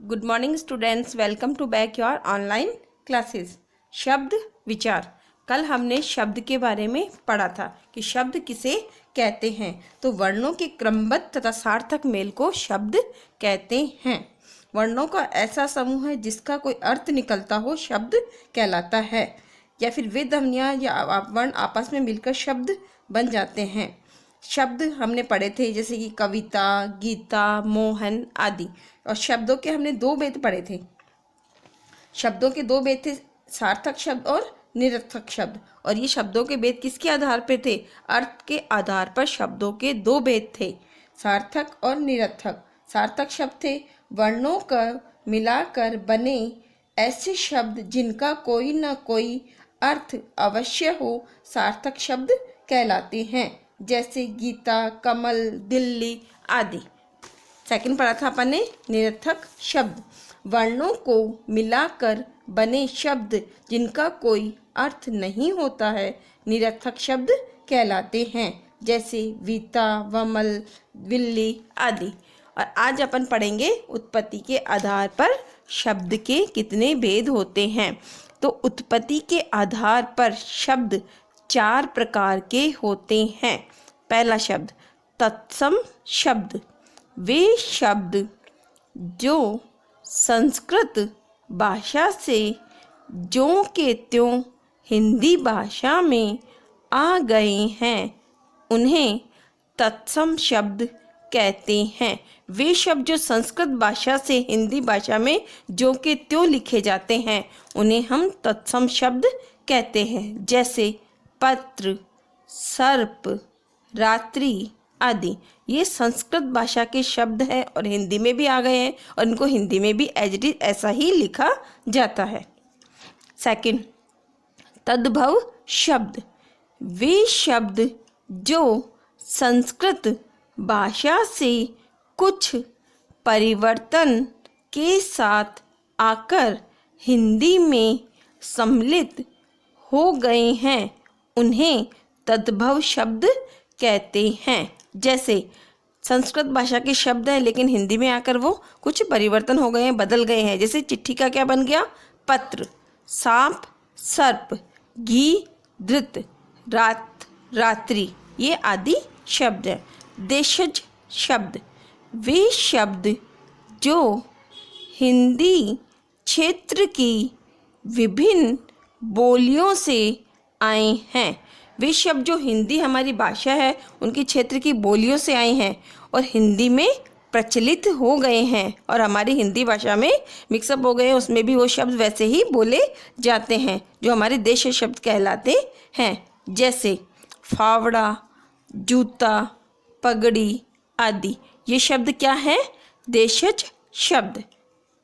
Good morning students, welcome to back your online classes. शब्द विचार। कल हमने शब्द के बारे में पढ़ा था कि शब्द किसे कहते हैं। तो वर्णों के क्रमबद्ध तथा सार्थक मेल को शब्द कहते हैं। वर्णों का ऐसा समूह है जिसका कोई अर्थ निकलता हो शब्द कहलाता है, या फिर वे ध्वनियाँ या वर्ण आपस में मिलकर शब्द बन जाते हैं। शब्द हमने पढ़े थे जैसे कि कविता, गीता, मोहन आदि। और शब्दों के हमने दो भेद पढ़े थे। शब्दों के दो भेद थे, सार्थक शब्द और निरर्थक शब्द। और ये शब्दों के भेद किसके आधार पर थे? अर्थ के आधार पर शब्दों के दो भेद थे, सार्थक और निरर्थक। सार्थक शब्द थे वर्णों का मिलाकर बने ऐसे शब्द जिनका कोई न कोई अर्थ अवश्य हो, सार्थक शब्द कहलाते हैं, जैसे गीता, कमल, दिल्ली आदि। सेकंड पढ़ा था अपन ने निरर्थक शब्द। वर्णों को मिलाकर बने शब्द जिनका कोई अर्थ नहीं होता है, निरर्थक शब्द कहलाते हैं, जैसे वीता, वमल, बिल्ली आदि। और आज अपन पढ़ेंगे उत्पत्ति के आधार पर शब्द के कितने भेद होते हैं। तो उत्पत्ति के आधार पर शब्द 4 प्रकार के होते हैं। पहला शब्द तत्सम शब्द। वे शब्द जो संस्कृत भाषा से ज्यों के त्यों हिंदी भाषा में आ गए हैं, उन्हें तत्सम शब्द कहते हैं। वे शब्द जो संस्कृत भाषा से हिंदी भाषा में ज्यों के त्यों लिखे जाते हैं, उन्हें हम तत्सम शब्द कहते हैं, जैसे पत्र, सर्प, रात्रि आदि। ये संस्कृत भाषा के शब्द हैं और हिंदी में भी आ गए हैं, और इनको हिंदी में भी एज इट इज ऐसा ही लिखा जाता है। सेकंड, तद्भव शब्द। वे शब्द जो संस्कृत भाषा से कुछ परिवर्तन के साथ आकर हिंदी में सम्मिलित हो गए हैं, उन्हें तद्भव शब्द कहते हैं। जैसे संस्कृत भाषा के शब्द हैं लेकिन हिंदी में आकर वो कुछ परिवर्तन हो गए हैं, बदल गए हैं। जैसे चिट्ठी का क्या बन गया? पत्र। सांप, सर्प, घी, धृत, रात, रात्रि, ये आदि शब्द हैं। देशज शब्द। वे शब्द जो हिंदी क्षेत्र की विभिन्न बोलियों से आए हैं। वे शब्द जो हिंदी हमारी भाषा है उनकी क्षेत्र की बोलियों से आए हैं और हिंदी में प्रचलित हो गए हैं और हमारी हिंदी भाषा में मिक्सअप हो गए हैं, उसमें भी वो शब्द वैसे ही बोले जाते हैं जो हमारे देश शब्द कहलाते हैं, जैसे फावड़ा, जूता, पगड़ी आदि। ये शब्द क्या है? देशज शब्द।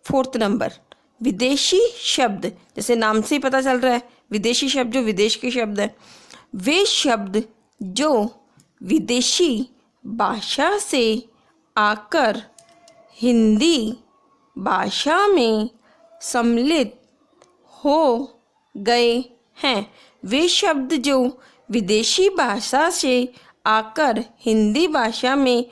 फोर्थ नंबर, विदेशी शब्द। जैसे नाम से ही पता चल रहा है, विदेशी शब्द जो विदेश के शब्द है। वे शब्द जो विदेशी भाषा से आकर हिंदी भाषा में सम्मिलित हो गए हैं। वे शब्द जो विदेशी भाषा से आकर हिंदी भाषा में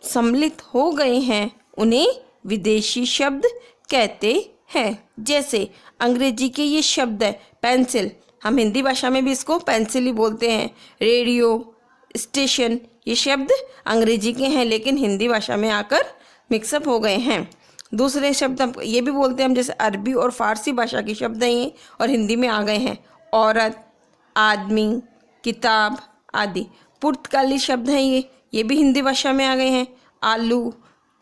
सम्मिलित हो गए हैं, उन्हें विदेशी शब्द कहते हैं। जैसे अंग्रेजी के ये शब्द है पेंसिल, हम हिंदी भाषा में भी इसको पेंसिल ही बोलते हैं। रेडियो, स्टेशन, ये शब्द अंग्रेजी के हैं लेकिन हिंदी भाषा में आकर मिक्सअप हो गए हैं। दूसरे शब्द हम ये भी बोलते हैं हम, जैसे अरबी और फारसी भाषा के शब्द हैं ये और हिंदी में आ गए हैं। औरत, आदमी, किताब आदि। पुर्तगाली शब्द हैं ये भी हिंदी भाषा में आ गए हैं। आलू,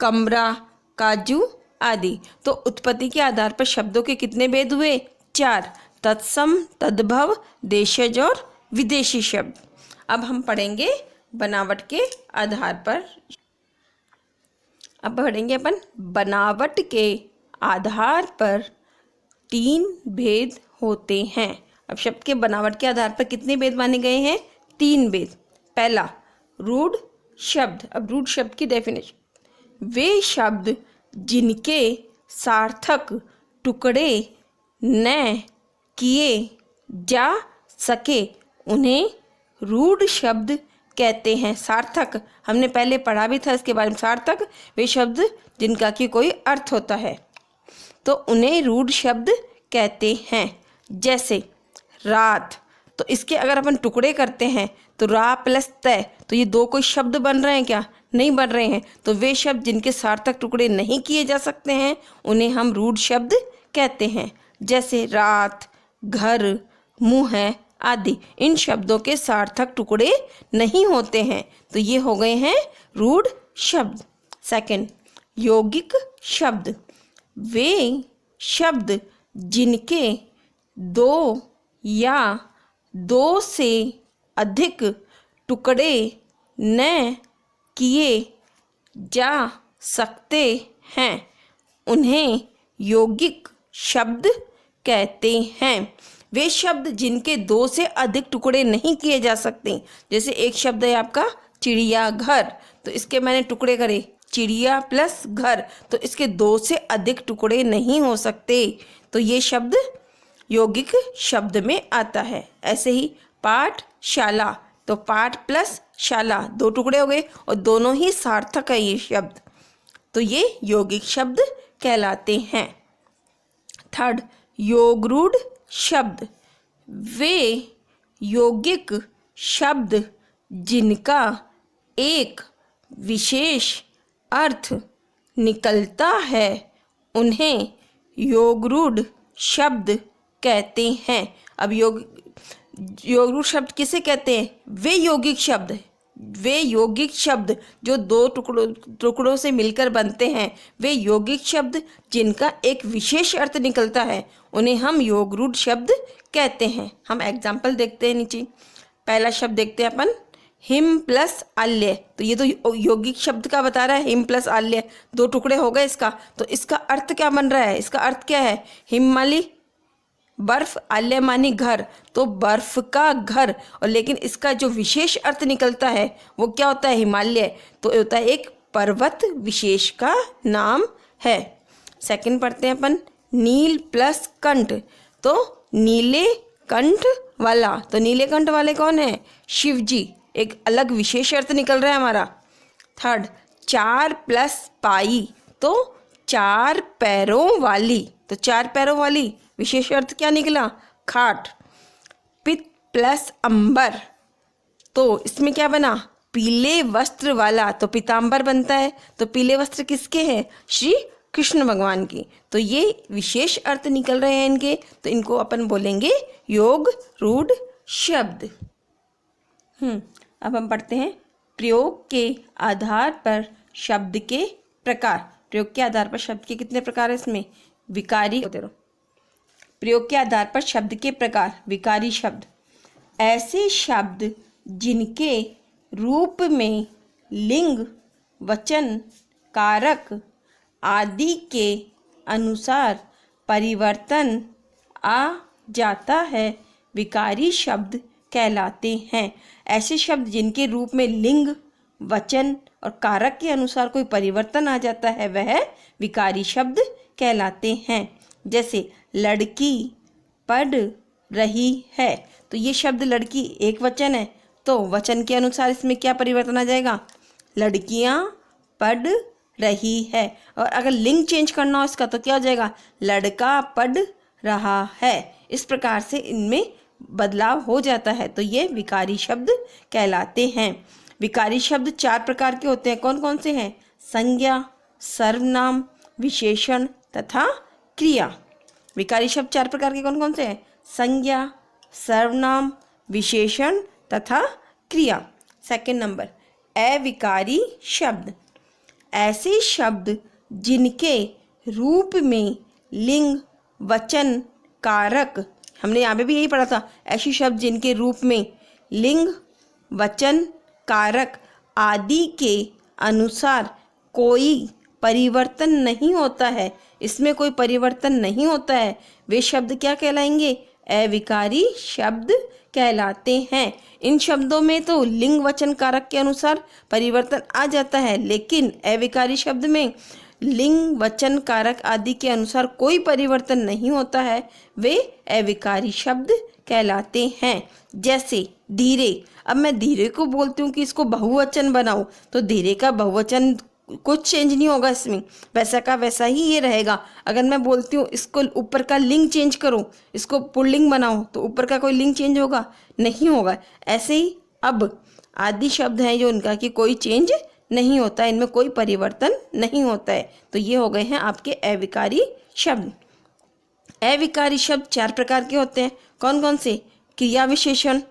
कमरा, काजू आदि। तो उत्पत्ति के आधार पर शब्दों के कितने भेद हुए? 4, तत्सम, तद्भव, देशज और विदेशी शब्द। अब हम पढ़ेंगे बनावट के आधार पर। अब पढ़ेंगे अपन बनावट के आधार पर 3 भेद होते हैं। अब शब्द के बनावट के आधार पर कितने भेद माने गए हैं? 3 भेद। पहला, रूढ़ शब्द। अब रूढ़ शब्द की डेफिनेशन, वे शब्द जिनके सार्थक टुकड़े न किए जा सके, उन्हें रूढ़ शब्द कहते हैं। सार्थक हमने पहले पढ़ा भी था इसके बारे में। सार्थक वे शब्द जिनका कि कोई अर्थ होता है, तो उन्हें रूढ़ शब्द कहते हैं। जैसे रात, तो इसके अगर अपन टुकड़े करते हैं तो रा प्लस तय, तो ये दो कोई शब्द बन रहे हैं क्या? नहीं बन रहे हैं। तो वे शब्द जिनके सार्थक टुकड़े नहीं किए जा सकते हैं उन्हें हम रूढ़ शब्द कहते हैं। जैसे रात, घर, मुँह है आदि, इन शब्दों के सार्थक टुकड़े नहीं होते हैं, तो ये हो गए हैं रूढ़ शब्द। सेकंड, यौगिक शब्द, वे शब्द जिनके दो या दो से अधिक टुकड़े न किए जा सकते हैं उन्हें यौगिक शब्द कहते हैं। वे शब्द जिनके दो से अधिक टुकड़े नहीं किए जा सकते, जैसे एक शब्द है आपका चिड़िया घर, तो इसके मैंने टुकड़े करे चिड़िया प्लस घर, तो इसके दो से अधिक टुकड़े नहीं हो सकते, तो ये शब्द यौगिक शब्द में आता है। ऐसे ही पाठशाला, तो पाठ प्लस शाला दो टुकड़े हो गए और दोनों ही सार्थक है ये शब्द, तो ये यौगिक शब्द कहलाते हैं। थर्ड, योगरूढ़ शब्द, वे यौगिक शब्द जिनका एक विशेष अर्थ निकलता है उन्हें योगरूढ़ शब्द कहते हैं। अब योगरूढ़ शब्द किसे कहते हैं? वे यौगिक शब्द, वे यौगिक शब्द जो दो टुकड़ों से मिलकर बनते हैं, वे यौगिक शब्द जिनका एक विशेष अर्थ निकलता है उन्हें हम योगरूढ़ शब्द कहते हैं। हम एग्जाम्पल देखते हैं नीचे। पहला शब्द देखते हैं अपन, हिम प्लस आल्य, तो ये तो यौगिक शब्द का बता रहा है। हिम प्लस आल्य दो टुकड़े हो गए इसका, तो इसका अर्थ क्या बन रहा है? इसका अर्थ क्या है? हिम माली बर्फ, आल्य मानी घर, तो बर्फ का घर, और लेकिन इसका जो विशेष अर्थ निकलता है वो क्या होता है? हिमालय, तो होता है एक पर्वत विशेष का नाम है। सेकंड पढ़ते हैं अपन, नील प्लस कंठ, तो नीले कंठ वाला, तो नीले कंठ वाले कौन है? शिव जी, एक अलग विशेष अर्थ निकल रहा है हमारा। थर्ड, चार प्लस पाई, तो चार पैरों वाली, तो चार पैरों वाली विशेष अर्थ क्या निकला? खाट। पित्त प्लस अंबर, तो इसमें क्या बना? पीले वस्त्र वाला, तो पीतांबर बनता है, तो पीले वस्त्र किसके हैं? श्री कृष्ण भगवान की, तो ये विशेष अर्थ निकल रहे हैं इनके, तो इनको अपन बोलेंगे योग रूढ़ शब्द। अब हम पढ़ते हैं प्रयोग के आधार पर शब्द के प्रकार। प्रयोग के आधार पर शब्द के कितने प्रकार है इसमें? विकारी होते रहो। प्रयोग के आधार पर शब्द के प्रकार। विकारी शब्द, ऐसे शब्द जिनके रूप में लिंग, वचन, कारक आदि के अनुसार परिवर्तन आ जाता है, विकारी शब्द कहलाते हैं। ऐसे शब्द जिनके रूप में लिंग, वचन और कारक के अनुसार कोई परिवर्तन आ जाता है वह विकारी शब्द कहलाते हैं। जैसे लड़की पढ़ रही है, तो ये शब्द लड़की एक वचन है, तो वचन के अनुसार इसमें क्या परिवर्तन आ जाएगा? लड़कियां पढ़ रही है। और अगर लिंग चेंज करना हो इसका तो क्या हो जाएगा? लड़का पढ़ रहा है। इस प्रकार से इनमें बदलाव हो जाता है, तो ये विकारी शब्द कहलाते हैं। विकारी शब्द चार प्रकार के होते हैं। कौन कौन से हैं? संज्ञा, सर्वनाम, विशेषण तथा क्रिया। विकारी शब्द चार प्रकार के कौन कौन से हैं? संज्ञा, सर्वनाम, विशेषण तथा क्रिया। सेकंड नंबर, अविकारी शब्द, ऐसे शब्द जिनके रूप में लिंग, वचन, कारक, हमने यहाँ पे भी यही पढ़ा था, ऐसे शब्द जिनके रूप में लिंग, वचन, कारक आदि के अनुसार कोई परिवर्तन नहीं होता है, इसमें कोई परिवर्तन नहीं होता है, वे शब्द क्या कहलाएंगे? अविकारी शब्द कहलाते हैं। इन शब्दों में तो लिंग, वचन, कारक के अनुसार परिवर्तन आ जाता है, लेकिन अविकारी शब्द में लिंग, वचन, कारक आदि के अनुसार कोई परिवर्तन नहीं होता है, वे अविकारी शब्द कहलाते हैं। जैसे धीरे। अब मैं धीरे को बोलती हूँ कि इसको बहुवचन बनाओ, तो धीरे का बहुवचन कुछ चेंज नहीं होगा इसमें, वैसा का वैसा ही ये रहेगा। अगर मैं बोलती हूँ इसको ऊपर का लिंग चेंज करो, इसको पुल्लिंग बनाओ, तो ऊपर का कोई लिंग चेंज होगा? नहीं होगा। ऐसे ही अब आदि शब्द हैं जो उनका कि कोई चेंज नहीं होता, इनमें कोई परिवर्तन नहीं होता है। तो ये हो गए हैं आपके अविकारी शब्द। अविकारी शब्द 4 प्रकार के होते हैं। कौन कौन से? क्रिया विशेषण,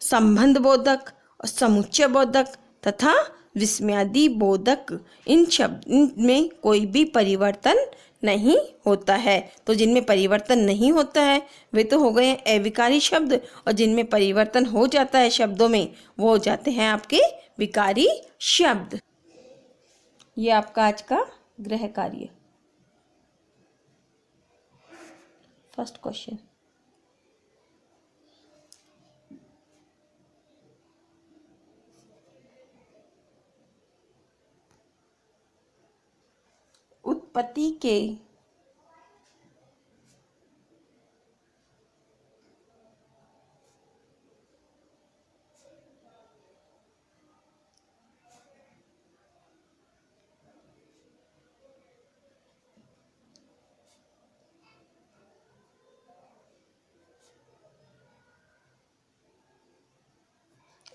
संबंध बोधक और समुच्चय बोधक तथा विस्मयादि बोधक। इन शब्द इनमें कोई भी परिवर्तन नहीं होता है। तो जिनमें परिवर्तन नहीं होता है वे तो हो गए अविकारी शब्द, और जिनमें परिवर्तन हो जाता है शब्दों में वो हो जाते हैं आपके विकारी शब्द। ये आपका आज का गृह कार्य। फर्स्ट क्वेश्चन, उत्पत्ति के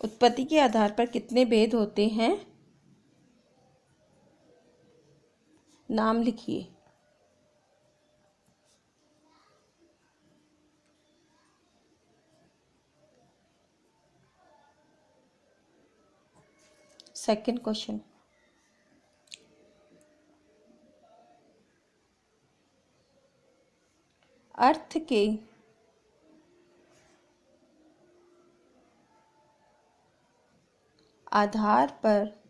उत्पत्ति के आधार पर कितने भेद होते हैं? नाम लिखिए। सेकंड क्वेश्चन, अर्थ के आधार पर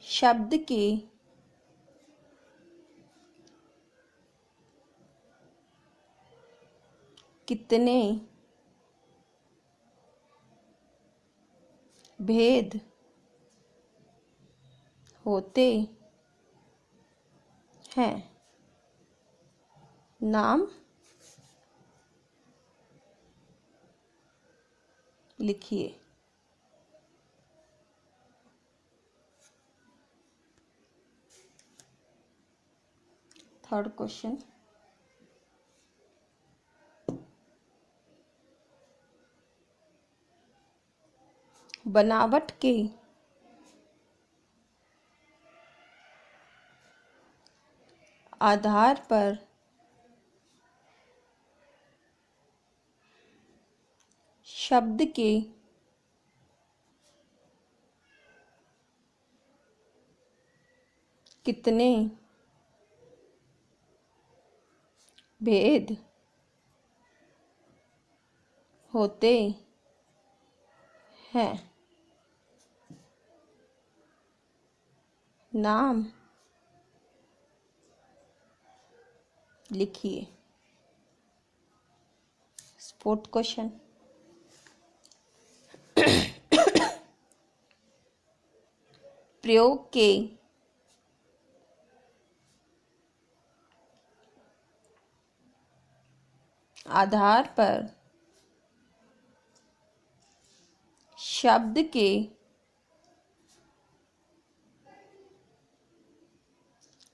शब्द के कितने भेद होते हैं? नाम लिखिए। थर्ड क्वेश्चन, बनावट के आधार पर शब्द के कितने भेद होते हैं? नाम लिखिए। फोर्थ क्वेश्चन, प्रयोग के आधार पर शब्द के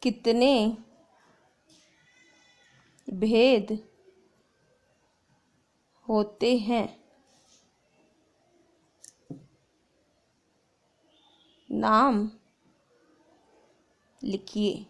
कितने भेद होते हैं? नाम लिखिए।